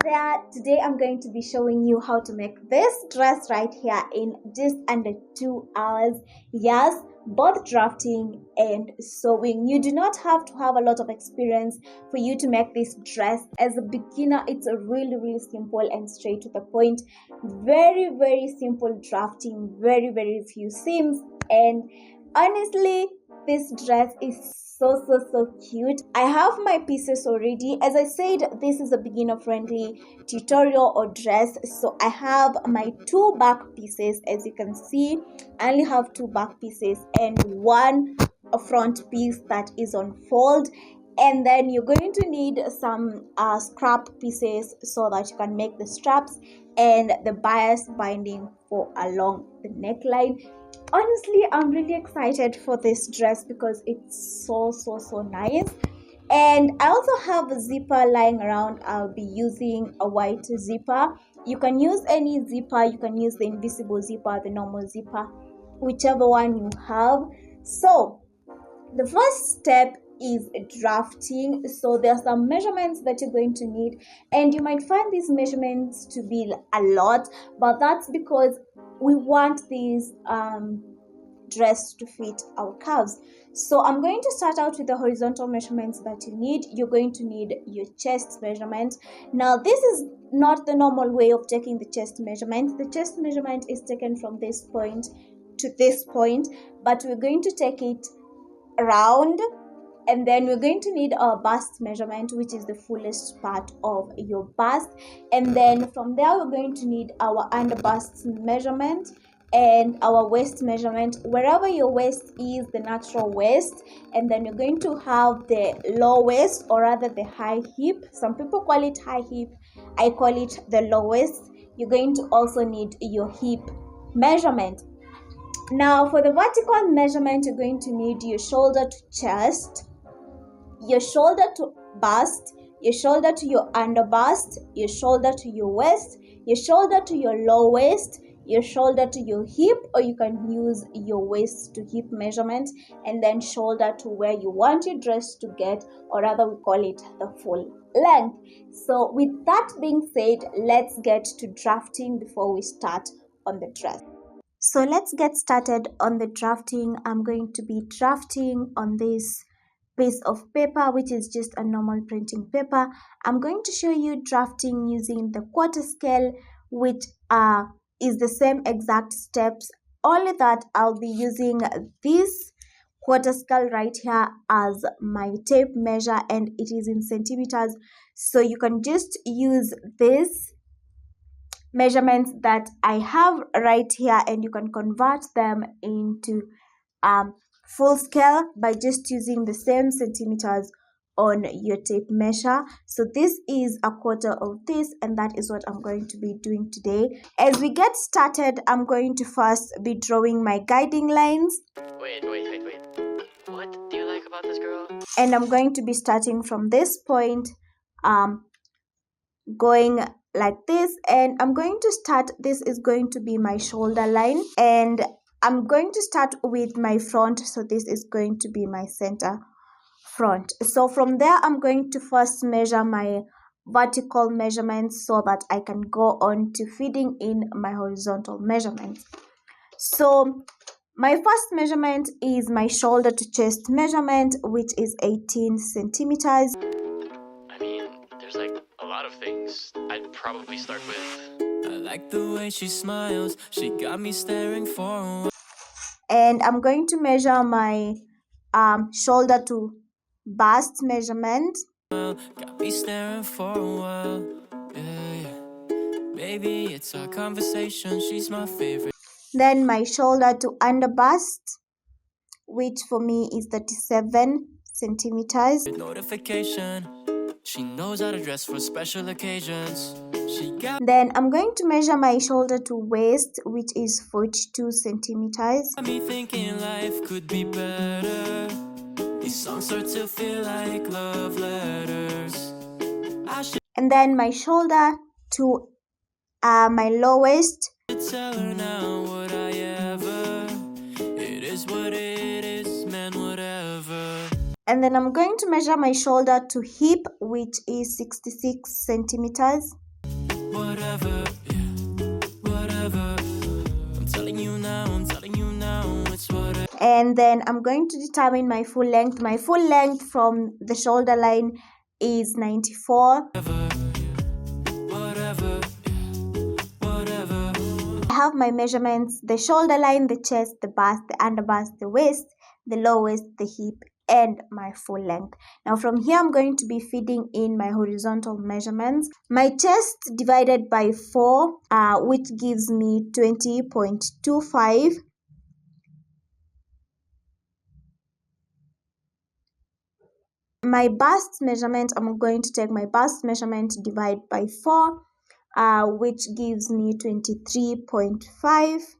there. Today I'm going to be showing you how to make this dress right here in just under 2 hours. Yes, both drafting and sewing. You do not have to have a lot of experience for you to make this dress. As a beginner, it's a really simple and straight to the point. Very simple drafting, very few seams, and honestly this dress is so cute. I have my pieces already. As I said, this is a beginner friendly tutorial or dress, so I have my 2 back pieces. As you can see, I only have 2 back pieces and 1 front piece that is on fold, and then you're going to need some scrap pieces so that you can make the straps and the bias binding for along the neckline. Honestly, I'm really excited for this dress because it's so nice. And I also have a zipper lying around. I'll be using a white zipper. You can use any zipper. You can use the invisible zipper, the normal zipper, whichever one you have. So the first step is drafting. So there are some measurements that you're going to need, and you might find these measurements to be a lot, but that's because we want these dress to fit our curves. So I'm going to start out with the horizontal measurements that you need. You're going to need your chest measurement. Now this is not the normal way of taking the chest measurement. The chest measurement is taken from this point to this point, but we're going to take it around, and then we're going to need our bust measurement, which is the fullest part of your bust, and then from there we're going to need our under bust measurement and our waist measurement, wherever your waist is, the natural waist, and then you're going to have the low waist, or rather the high hip. Some people call it high hip, I call it the low waist. You're going to also need your hip measurement. Now for the vertical measurement, you're going to need your shoulder to chest, your shoulder to bust, your shoulder to your under bust, your shoulder to your waist, your shoulder to your low waist, your shoulder to your hip, or you can use your waist to hip measurement, and then shoulder to where you want your dress to get, or rather we call it the full length. So with that being said, let's get to drafting before we start on the dress. So let's get started on the drafting. I'm going to be drafting on this piece of paper, which is just a normal printing paper. I'm going to show you drafting using the quarter scale, which is the same exact steps, only that I'll be using this quarter scale right here as my tape measure, and it is in centimeters, so you can just use this measurements that I have right here, and you can convert them into full scale by just using the same centimeters on your tape measure. So this is a quarter of this, and that is what I'm going to be doing today. As we get started, I'm going to first be drawing my guiding lines. Wait. What do you like about this girl? And I'm going to be starting from this point, going like this, and I'm going to start, this is going to be my shoulder line, and I'm going to start with my front, so this is going to be my center front. So from there I'm going to first measure my vertical measurements so that I can go on to feeding in my horizontal measurements. So my first measurement is my shoulder to chest measurement, which is 18 centimeters. I mean, there's like a lot of things. I'd probably start with, I like the way she smiles. She got me staring for a while. And I'm going to measure my shoulder to bust measurement. Got me staring for a while. Yeah. Maybe it's our conversation. She's my favorite. Then my shoulder to under bust, which for me is 37 centimeters. Notification. She knows how to dress for special occasions. Then I'm going to measure my shoulder to waist, which is 42 centimeters. Got me thinking life could be better. These songs start to feel like love letters. And then my shoulder to my low waist. Tell her now what I ever. It is what it is, man, whatever. And then I'm going to measure my shoulder to hip, which is 66 centimeters. whatever, yeah, whatever. I'm telling you now, it's whatever. And then I'm going to determine my full length. My full length from the shoulder line is 94. Whatever, whatever. I have my measurements: the shoulder line, the chest, the bust, the underbust, the waist, the low waist, the hip, and my full length. Now from here I'm going to be feeding in my horizontal measurements. My chest divided by 4, which gives me 20.25. My bust measurement, I'm going to take my bust measurement, divide by 4, which gives me 23.5.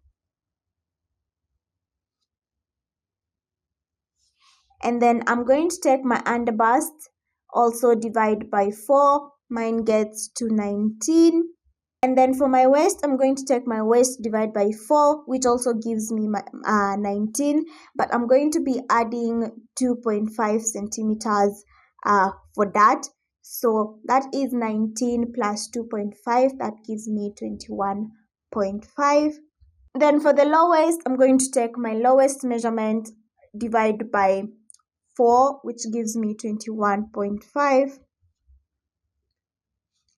And then I'm going to take my underbust, also divide by 4, mine gets to 19. And then for my waist, I'm going to take my waist, divide by 4, which also gives me my 19, but I'm going to be adding 2.5 centimeters for that. So that is 19 plus 2.5, that gives me 21.5. Then for the low waist, I'm going to take my lowest measurement, divide by 4, which gives me 21.5.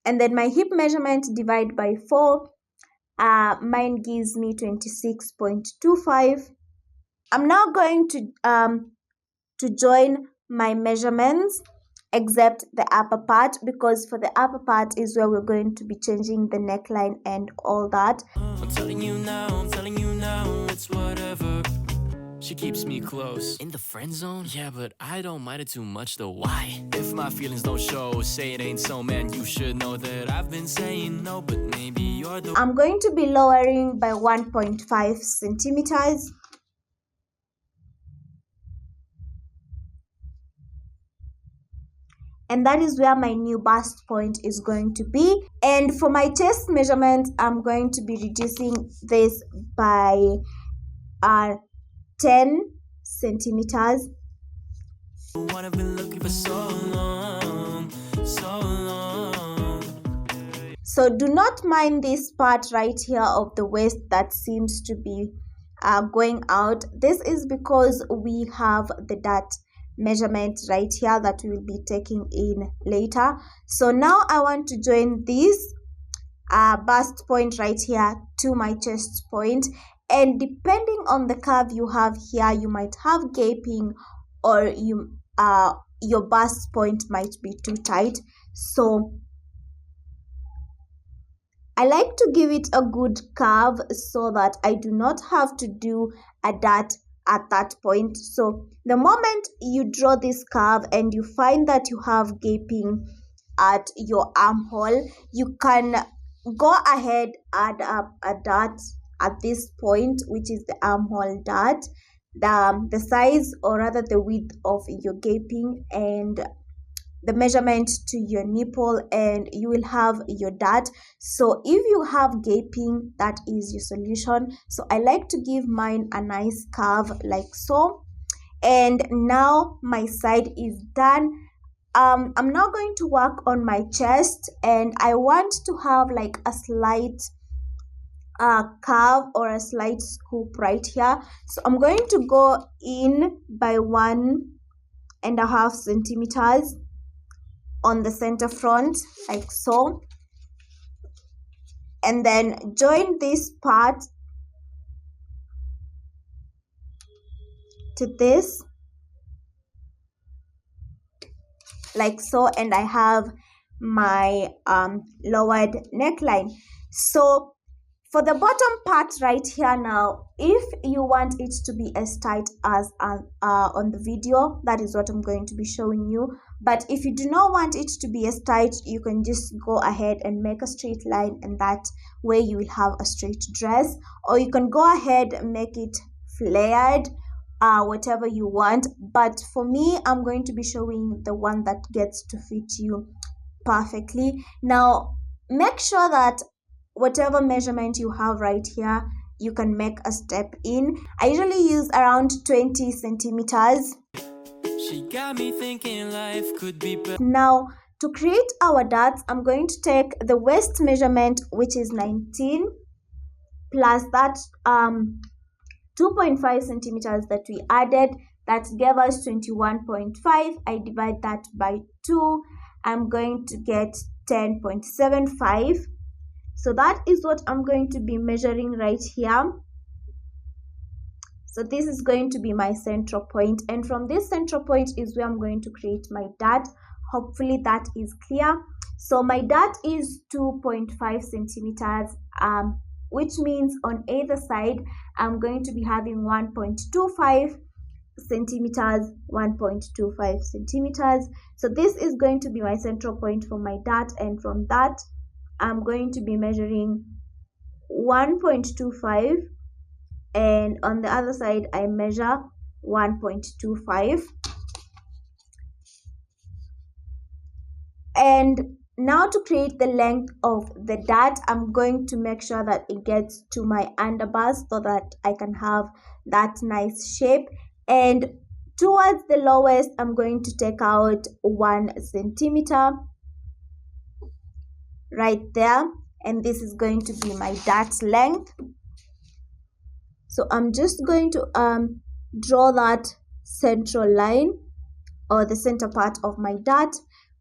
And then my hip measurement, divide by 4, mine gives me 26.25. I'm now going to join my measurements except the upper part, because for the upper part is where we're going to be changing the neckline and all that. I'm telling you now, it's whatever. She keeps me close. In the friend zone? Yeah, but I don't mind it too much though. Why? If my feelings don't show, say it ain't so, man, you should know that I've been saying no, but maybe you're the... I'm going to be lowering by 1.5 centimeters. And that is where my new bust point is going to be. And for my chest measurement, I'm going to be reducing this by 10 centimeters. What I've been looking for so long, so long. So do not mind this part right here of the waist that seems to be going out. This is because we have the dart measurement right here that we will be taking in later. So now I want to join this bust point right here to my chest point, and depending on the curve you have here, you might have gaping, or your bust point might be too tight. So I like to give it a good curve so that I do not have to do a dart at that point. So the moment you draw this curve and you find that you have gaping at your armhole, you can go ahead and add up a dart at this point, which is the armhole dart, the size, or rather the width of your gaping, and the measurement to your nipple, and you will have your dart. So if you have gaping, that is your solution. So I like to give mine a nice curve like so. And now my side is done. I'm now going to work on my chest, and I want to have like a slight curve or a slight scoop right here. So I'm going to go in by 1.5 centimeters on the center front like so, and then join this part to this like so, and I have my lowered neckline. So for the bottom part right here now, if you want it to be as tight as on the video, that is what I'm going to be showing you. But if you do not want it to be as tight, you can just go ahead and make a straight line, and that way you will have a straight dress. Or you can go ahead and make it flared, whatever you want. But for me, I'm going to be showing the one that gets to fit you perfectly. Now make sure that whatever measurement you have right here, you can make a step in. I usually use around 20 centimeters. She got me thinking life could be better. Now To create our darts, I'm going to take the waist measurement, which is 19, plus that 2.5 centimeters that we added, that gave us 21.5. I divide that by 2. I'm going to get 10.75. So that is what I'm going to be measuring right here. So this is going to be my central point, and from this central point is where I'm going to create my dart. Hopefully that is clear. So my dart is 2.5 centimeters, which means on either side I'm going to be having 1.25 centimeters, 1.25 centimeters. So this is going to be my central point for my dart, and from that I'm going to be measuring 1.25, and on the other side I measure 1.25. And now to create the length of the dart, I'm going to make sure that it gets to my underbust so that I can have that nice shape. And towards the lowest, I'm going to take out 1 centimeter right there, and this is going to be my dart length. So I'm just going to draw that central line, or the center part of my dart,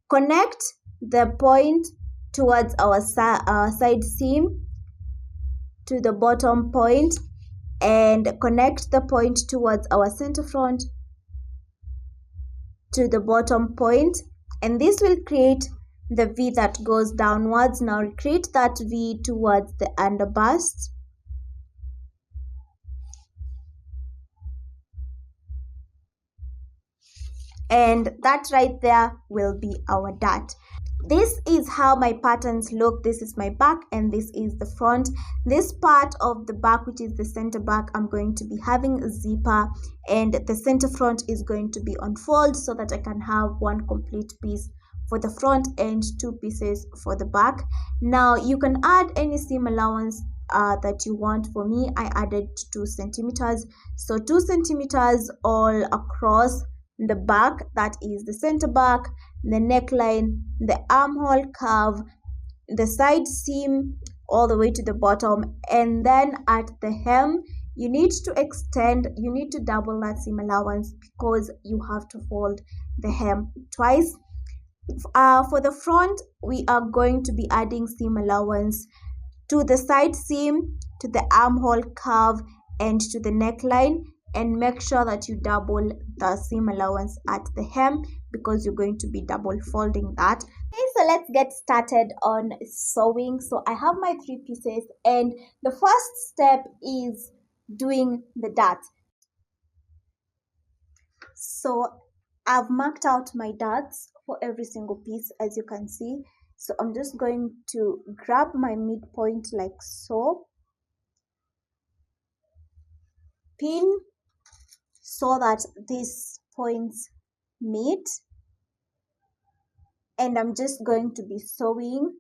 connect the point towards our side seam to the bottom point, and connect the point towards our center front to the bottom point, and this will create the V that goes downwards. Now create that V towards the underbust, and that right there will be our dart. This is how my patterns look. This is my back and this is the front. This part of the back, which is the center back, I'm going to be having a zipper, and the center front is going to be on fold so that I can have one complete piece for the front and 2 pieces for the back. Now you can add any seam allowance that you want. For me, I added 2 centimeters, so 2 centimeters all across the back, that is the center back, the neckline, the armhole curve, the side seam all the way to the bottom, and then at the hem you need to extend, you need to double that seam allowance because you have to fold the hem twice. For the front, we are going to be adding seam allowance to the side seam, to the armhole curve, and to the neckline, and make sure that you double the seam allowance at the hem because you're going to be double folding that. Okay, so let's get started on sewing. So I have my 3 pieces, and the first step is doing the dart. So I've marked out my darts for every single piece, as you can see. So I'm just going to grab my midpoint like so, pin so that these points meet, and I'm just going to be sewing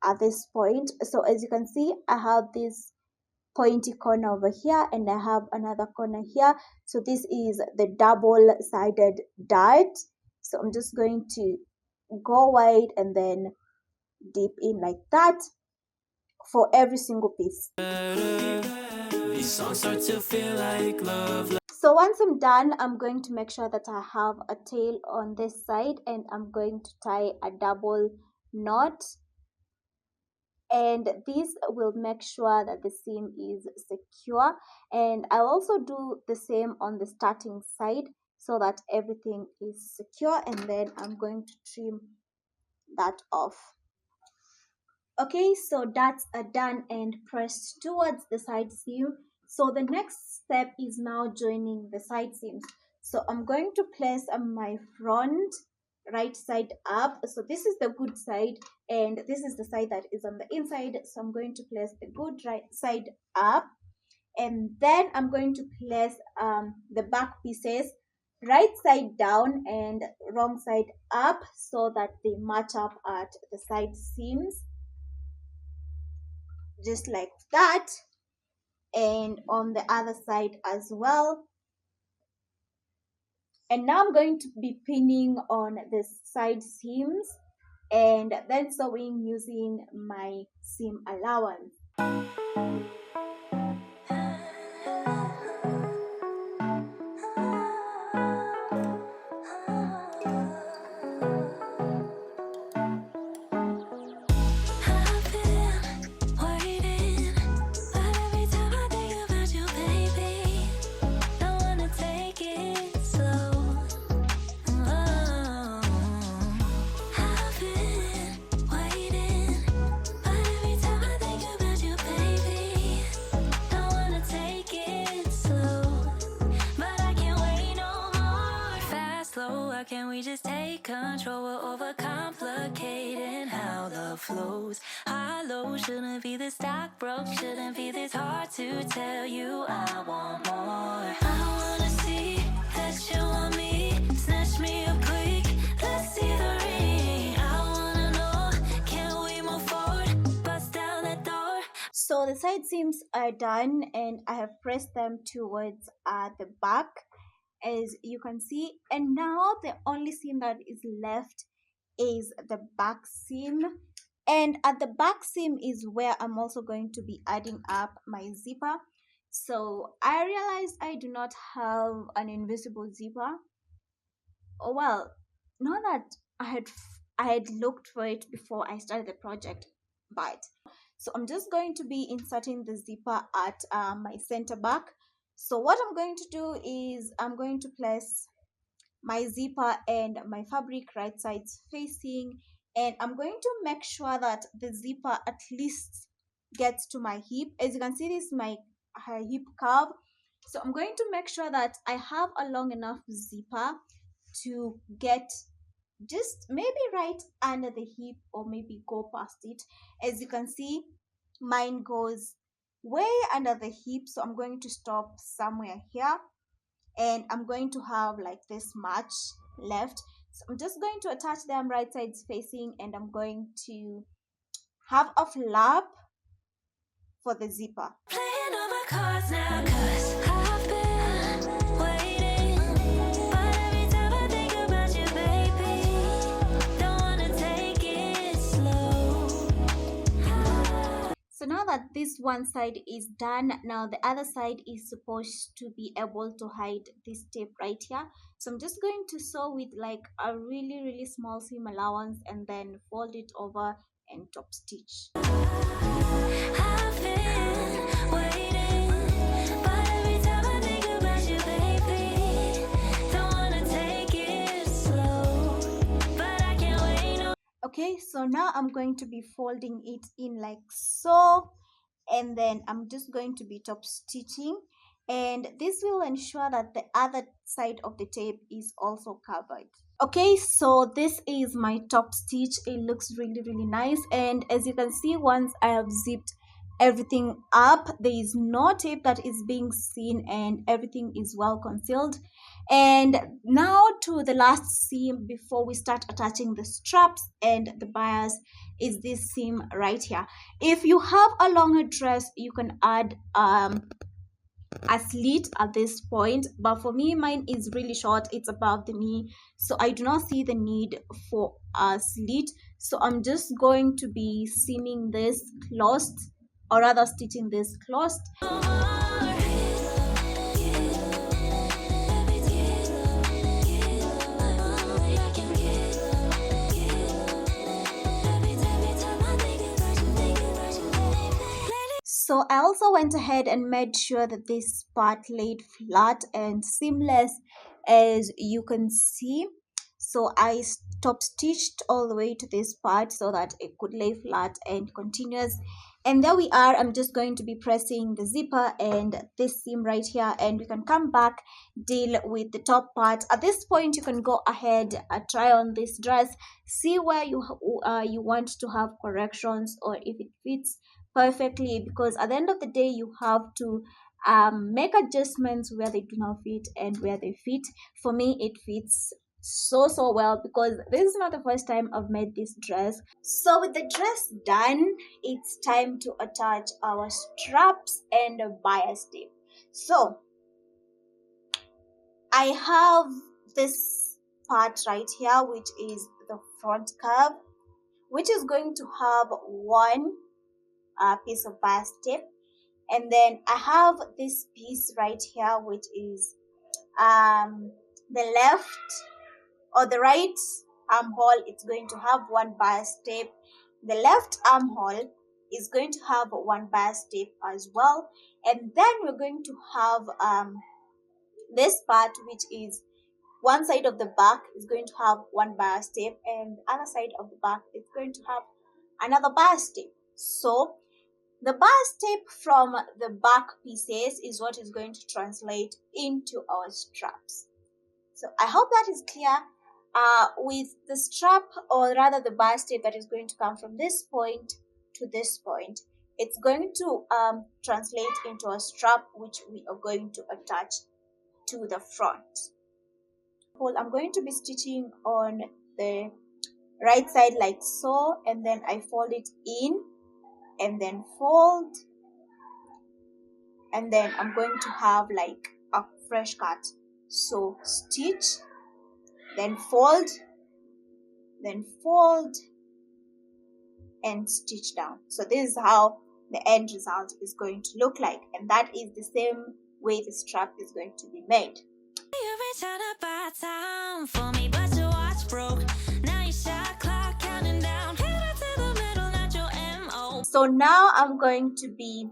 at this point. So as you can see, I have this pointy corner over here and I have another corner here. So this is the double-sided dart. So I'm just going to go wide and then dip in like that for every single piece. These songs start to feel like love. So once I'm done, I'm going to make sure that I have a tail on this side, and I'm going to tie a double knot, and this will make sure that the seam is secure. And I'll also do the same on the starting side so that everything is secure, and then I'm going to trim that off. Okay, so that's done and pressed towards the side seam. So the next step is now joining the side seams. So I'm going to place my front right side up. So this is the good side and this is the side that is on the inside. So I'm going to place the good right side up, and then I'm going to place the back pieces right side down and wrong side up so that they match up at the side seams, just like that, and on the other side as well. And now I'm going to be pinning on the side seams and then sewing using my seam allowance. Can we just take control? We're overcomplicating how love flows. High low shouldn't be this stock broke, shouldn't be this hard to tell you I want more. I wanna see that you want me, snatch me up quick, let's see the ring. I wanna know, can we move forward, bust down that door. So the side seams are done and I have pressed them towards the back, as you can see, and now the only seam that is left is the back seam, and at the back seam is where I'm also going to be adding up my zipper. So I realized I do not have an invisible zipper. Oh well, not that I had looked for it before I started the project, but so I'm just going to be inserting the zipper at my center back. So what I'm going to do is I'm going to place my zipper and my fabric right sides facing, and I'm going to make sure that the zipper at least gets to my hip. As you can see, this is my hip curve, so I'm going to make sure that I have a long enough zipper to get just maybe right under the hip or maybe go past it. As you can see, mine goes way under the hip, so I'm going to stop somewhere here, and I'm going to have like this much left. So I'm just going to attach them right sides facing, and I'm going to have a flap for the zipper. Playing all my cards now, 'cause I've been waiting, but every time I think about you, baby, don't wanna take it slow. So now that this one side is done, now the other side is supposed to be able to hide this tape right here. So I'm just going to sew with like a really small seam allowance and then fold it over and top stitch. I've been waiting, but every time I think about you, baby, don't wanna take it slow, but I can't wait no. Okay, so now I'm going to be folding it in like so, and then I'm just going to be top stitching, and this will ensure that the other side of the tape is also covered. Okay, so this is my top stitch. It looks really nice, and as you can see, once I have zipped everything up, there is no tape that is being seen and everything is well concealed. And now to the last seam before we start attaching the straps and the bias is this seam right here. If you have a longer dress, you can add a slit at this point, but for me mine is really short, it's above the knee, so I do not see the need for a slit. So I'm just going to be seaming this closed, or rather stitching this closed. So I also went ahead and made sure that this part laid flat and seamless, as you can see. So I top stitched all the way to this part so that it could lay flat and continuous. And there we are. I'm just going to be pressing the zipper and this seam right here, and we can come back, deal with the top part. At this point, you can go ahead, try on this dress, see where you want to have corrections or if it fits perfectly, because at the end of the day you have to make adjustments where they do not fit and where they fit. For me, it fits so well because this is not the first time I've made this dress. So with the dress done, it's time to attach our straps and bias tape. So I have this part right here, which is the front curve, which is going to have one piece of bias tape. And then I have this piece right here, which is the left or the right armhole. It's going to have one bias tape. The left armhole is going to have one bias tape as well. And then we're going to have this part, which is one side of the back is going to have one bias tape, and the other side of the back is going to have another bias tape. So the bias tape from the back pieces is what is going to translate into our straps. So I hope that is clear. With the strap, or rather the bias tape that is going to come from this point to this point, it's going to translate into a strap which we are going to attach to the front. Well, I'm going to be stitching on the right side like so, and then I fold it in and then fold, and then I'm going to have like a fresh cut. So stitch, then fold, and stitch down. So this is how the end result is going to look like, and that is the same way the strap is going to be made. So now I'm going to be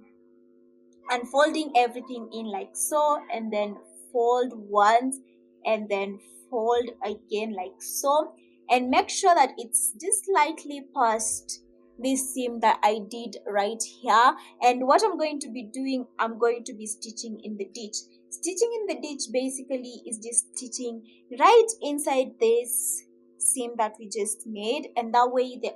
unfolding everything in like so, and then fold once and then fold again like so, and make sure that it's just slightly past this seam that I did right here. And what I'm going to be doing, I'm going to be stitching in the ditch. Stitching in the ditch basically is just stitching right inside this seam that we just made, and that way the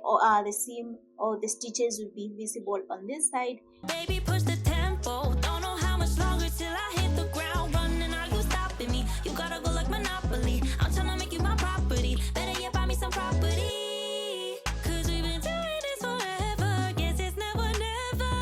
seam or the stitches will be visible on this side. Baby, push the tempo. Don't know how much longer till I hit the ground running. Are you stopping me? You gotta go like Monopoly. I'm trying to make you my property. Better yet, buy me some property. Cause we've been doing this forever. Guess it's never, never.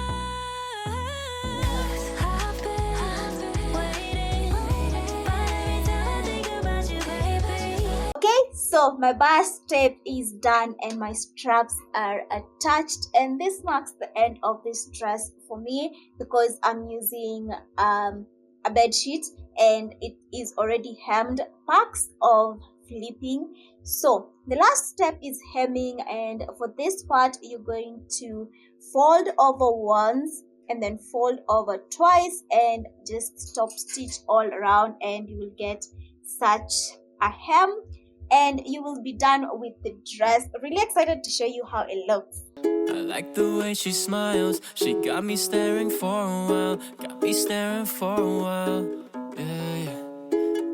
I've been waiting. But every time I think about you, baby. Okay, so my bias tape is done and my straps are attached, and this marks the end of this dress for me because I'm using a bed sheet and it is already hemmed, packs of flipping. So the last step is hemming, and for this part you're going to fold over once and then fold over twice and just stop stitch all around, and you will get such a hem and you will be done with the dress. Really excited to show you how it looks. I like the way she smiles. She got me staring for a while. Got me staring for a while. Yeah, yeah.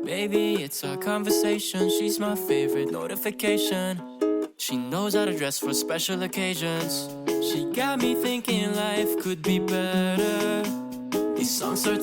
Baby, it's our conversation. She's my favorite notification. She knows how to dress for special occasions. She got me thinking life could be better. These songs are